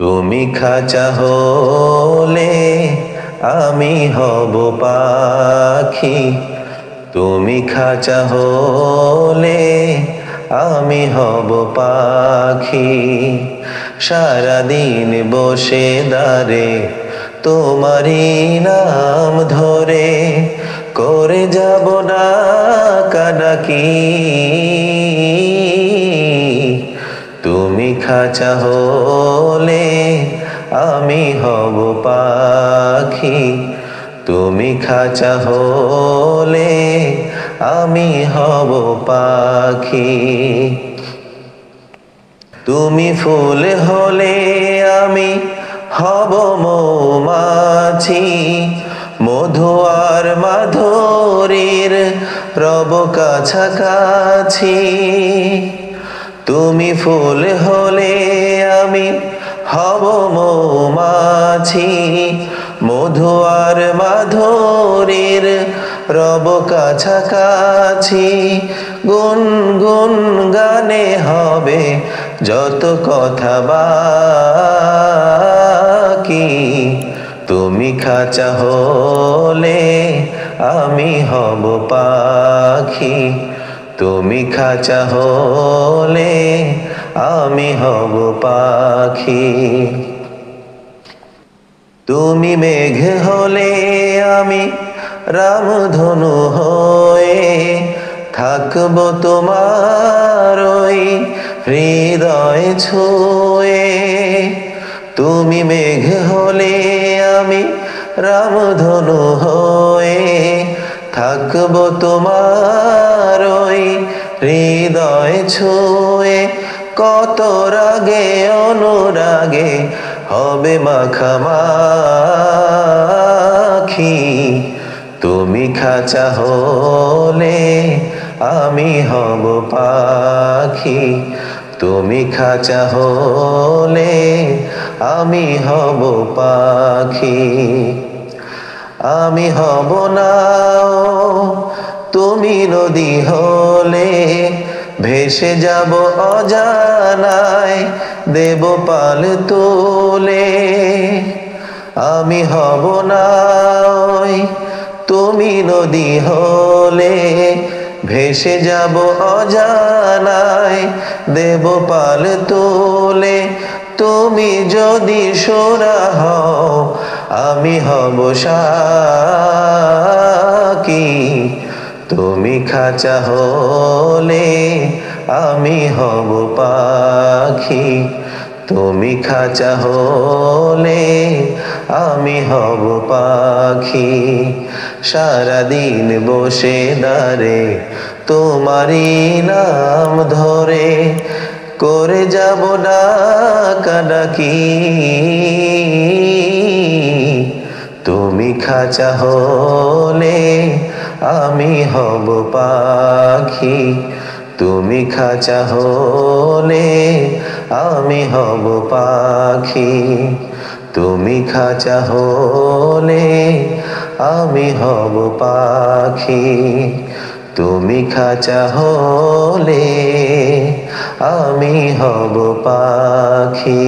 তুমি খাঁচা হলে আমি হব পাখি, তুমি খাঁচা হলে আমি হব পাখি। সারাদিন বসে দাঁড়ে তোমারই নাম ধরে করে যাব ডাকাডাকি। তুমি খাঁচা হলে আমি হব পাখি, তুমি খাঁচা হলে আমি হব পাখি। তুমি ফুল হলে আমি হব মৌমাছি, মধু আর মাধুরীর রব কাছাকাছি। তুমি ফুল হলে আমি হব মৌমাছি, মধু আর মাধুরীর রব কাছাকাছি। গুনগুন গানে হবে যত কথা বাকি। তুমি খাঁচা হলে আমি হব পাখি, তুমি খাঁচা হলে আমি হব পাখি। তুমি মেঘ হলে আমি রামধনু হয়ে থাকব তোমার ওই হৃদয় ছুঁয়ে। তুমি মেঘ হলে আমি রামধনু হয়ে থাকব তোমার ওই হৃদয় ছুঁয়ে। কত রাগে অনুরাগে হবে মাখামাখি। তুমি খাঁচা হলে আমি হব পাখি, তুমি খাঁচা হলে আমি হব পাখি। আমি হব নাও তুমি নদী হলে ভেসে যাব অজানায় দেব পাল তুলে। আমি হব নাও তুমি নদী হলে ভেসে যাব অজানায় দেব পাল তুলে। তুমি যদি সোনা হও আমি হব সাকি, তুমি খাঁচা হলে আমি হব পাখি, তুমি খাঁচা হলে আমি হব পাখি। সারাদিন বসে দাঁড়ে তোমারই নাম ধরে করে যাব ডাকাডাকি। তুমি খাঁচা হলে আমি হব পাখি, তুমি খাঁচা হলে আমি হব পাখি, তুমি খাঁচা হলে আমি হব পাখি, তুমি খাঁচা হলে আমি হব পাখি।